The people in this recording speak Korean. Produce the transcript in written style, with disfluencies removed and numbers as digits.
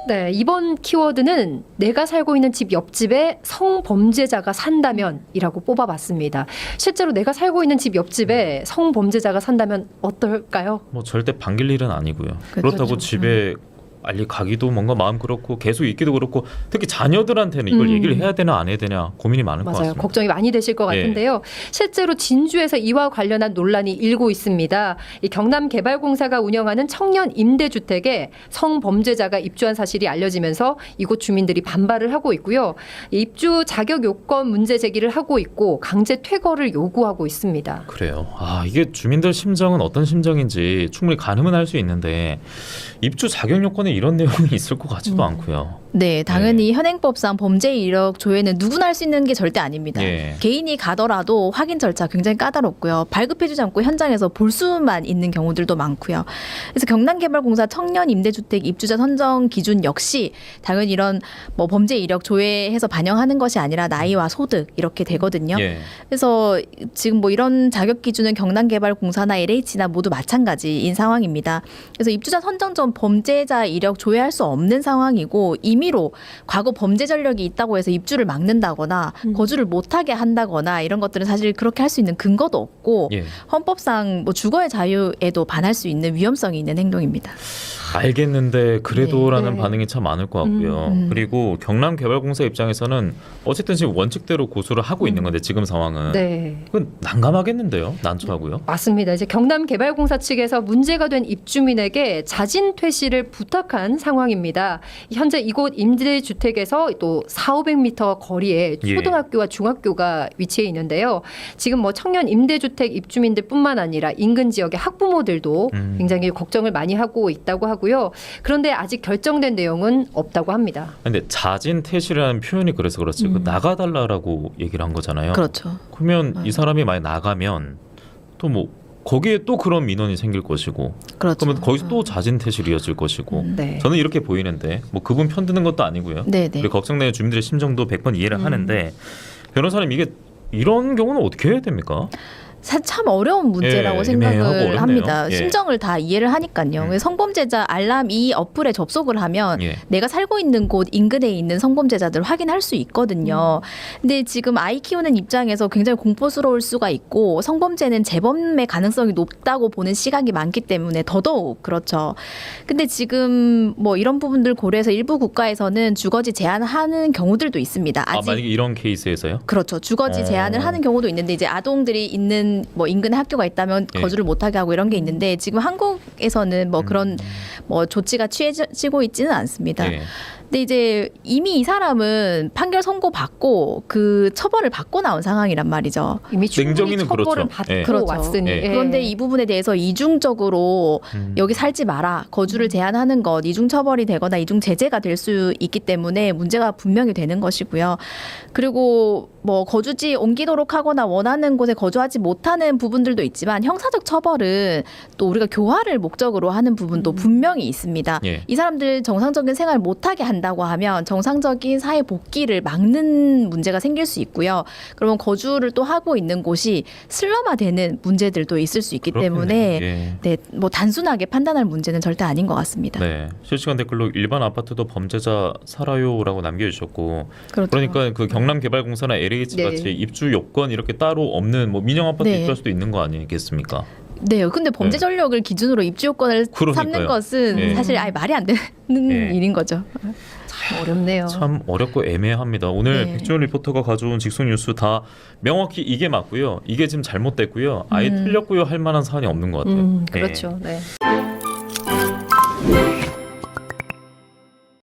네, 이번 키워드는 내가 살고 있는 집 옆집에 성범죄자가 산다면이라고 뽑아봤습니다. 실제로 내가 살고 있는 집 옆집에 성범죄자가 산다면 어떨까요? 뭐 절대 반길 일은 아니고요. 그렇죠. 그렇다고 집에 빨리 가기도 뭔가 마음 그렇고 계속 있기도 그렇고 특히 자녀들한테는 이걸 얘기를 해야 되나 안 해야 되냐 고민이 많을 것 맞아요. 같습니다. 걱정이 많이 되실 것 같은데요. 실제로 진주에서 이와 관련한 논란이 일고 있습니다. 이 경남개발공사가 운영하는 청년 임대주택에 성범죄자가 입주한 사실이 알려지면서 이곳 주민들이 반발을 하고 있고요. 입주 자격 요건 문제 제기를 하고 있고 강제 퇴거를 요구하고 있습니다. 그래요. 이게 주민들 심정은 어떤 심정인지 충분히 가늠은 할 수 있는데 입주 자격 요건에 이런 내용이 있을 것 같지도 않고요. 네, 당연히 현행법상 범죄 이력 조회는 누구나 할 수 있는 게 절대 아닙니다. 예. 개인이 가더라도 확인 절차 굉장히 까다롭고요. 발급해주지 않고 현장에서 볼 수만 있는 경우들도 많고요. 그래서 경남개발공사 청년 임대주택 입주자 선정 기준 역시 당연히 이런 뭐 범죄 이력 조회해서 반영하는 것이 아니라 나이와 소득 이렇게 되거든요. 예. 그래서 지금 뭐 이런 자격 기준은 경남개발공사나 LH나 모두 마찬가지인 상황입니다. 그래서 입주자 선정 전 범죄자 이력 조회할 수 없는 상황이고 임의로 과거 범죄 전력이 있다고 해서 입주를 막는다거나 거주를 못하게 한다거나 이런 것들은 사실 그렇게 할 수 있는 근거도 없고 예. 헌법상 뭐 주거의 자유에도 반할 수 있는 위험성이 있는 행동입니다. 알겠는데 그래도라는 네. 반응이 참 많을 것 같고요. 그리고 경남개발공사 입장에서는 어쨌든 지금 원칙대로 고수를 하고 있는 건데 지금 상황은 네. 그건 난감하겠는데요. 난처하고요. 맞습니다. 이제 경남개발공사 측에서 문제가 된 입주민에게 자진 퇴실을 부탁한 상황입니다. 현재 이곳 임대주택에서 또 400~500m 거리에 예. 초등학교와 중학교가 위치해 있는데요. 지금 뭐 청년 임대주택 입주민들뿐만 아니라 인근 지역의 학부모들도 굉장히 걱정을 많이 하고 있다고 하고요. 그런데 아직 결정된 내용은 없다고 합니다. 근데 자진 퇴실이라는 표현이 그래서 그렇지 그 나가달라라고 얘기를 한 거잖아요. 그렇죠. 그러면 이 사람이 만약 나가면 또 뭐 거기에 또 그런 민원이 생길 것이고 그렇죠. 그러면 거기서 또 자진 퇴실이 이어질 것이고 네. 저는 이렇게 보이는데 뭐 그분 편드는 것도 아니고요. 네네. 우리 걱정되는 주민들의 심정도 100번 이해를 하는데 변호사님 이게 이런 경우는 어떻게 해야 됩니까? 참 어려운 문제라고 예, 애매하고 생각을 어렵네요. 합니다. 예. 심정을 다 이해를 하니까요. 성범죄자 알람 이 어플에 접속을 하면 예. 내가 살고 있는 곳 인근에 있는 성범죄자들을 확인할 수 있거든요. 근데 지금 아이 키우는 입장에서 굉장히 공포스러울 수가 있고 성범죄는 재범의 가능성이 높다고 보는 시각이 많기 때문에 더더욱 그렇죠. 근데 지금 뭐 이런 부분들 고려해서 일부 국가에서는 주거지 제한하는 경우들도 있습니다. 아직 만약에 이런 케이스에서요? 그렇죠. 주거지 제한을 하는 경우도 있는데 이제 아동들이 있는 뭐 인근에 학교가 있다면 예. 거주를 못하게 하고 이런 게 있는데 지금 한국에서는 뭐 그런 뭐 조치가 취해지고 있지는 않습니다. 예. 근데 이제 이미 이 사람은 판결 선고받고 그 처벌을 받고 나온 상황이란 말이죠. 이미 충분히 냉정히는 처벌을 그렇죠. 받고 예. 그렇죠. 왔으니. 예. 그런데 이 부분에 대해서 이중적으로 여기 살지 마라, 거주를 제한하는 것, 이중 처벌이 되거나 이중 제재가 될 수 있기 때문에 문제가 분명히 되는 것이고요. 그리고 뭐 거주지 옮기도록 하거나 원하는 곳에 거주하지 못하는 부분들도 있지만 형사적 처벌은 또 우리가 교화를 목적으로 하는 부분도 분명히 있습니다. 예. 이 사람들 정상적인 생활 못하게 한다고 하면 정상적인 사회 복귀를 막는 문제가 생길 수 있고요. 그러면 거주를 또 하고 있는 곳이 슬럼화되는 문제들도 있을 수 있기 그렇겠네요. 때문에 예. 네, 뭐 단순하게 판단할 문제는 절대 아닌 것 같습니다. 네. 실시간 댓글로 일반 아파트도 범죄자 살아요라고 남겨주셨고 그렇죠. 그러니까 그 경남개발공사나 LH 네. 같이 입주 요건 이렇게 따로 없는 뭐 민영 아파트 네. 입주할 수도 있는 거 아니겠습니까? 네, 근데 범죄 네. 전력을 기준으로 입주 요건을 그러니까요. 삼는 것은 예. 사실 아예 말이 안 되는 예. 일인 거죠. 참 어렵네요. 참 어렵고 애매합니다. 오늘 네. 백지원 리포터가 가져온 직송 뉴스 다 명확히 이게 맞고요. 이게 지금 잘못됐고요. 아예 틀렸고요 할 만한 사안이 없는 것 같아요. 그렇죠. 네. 네.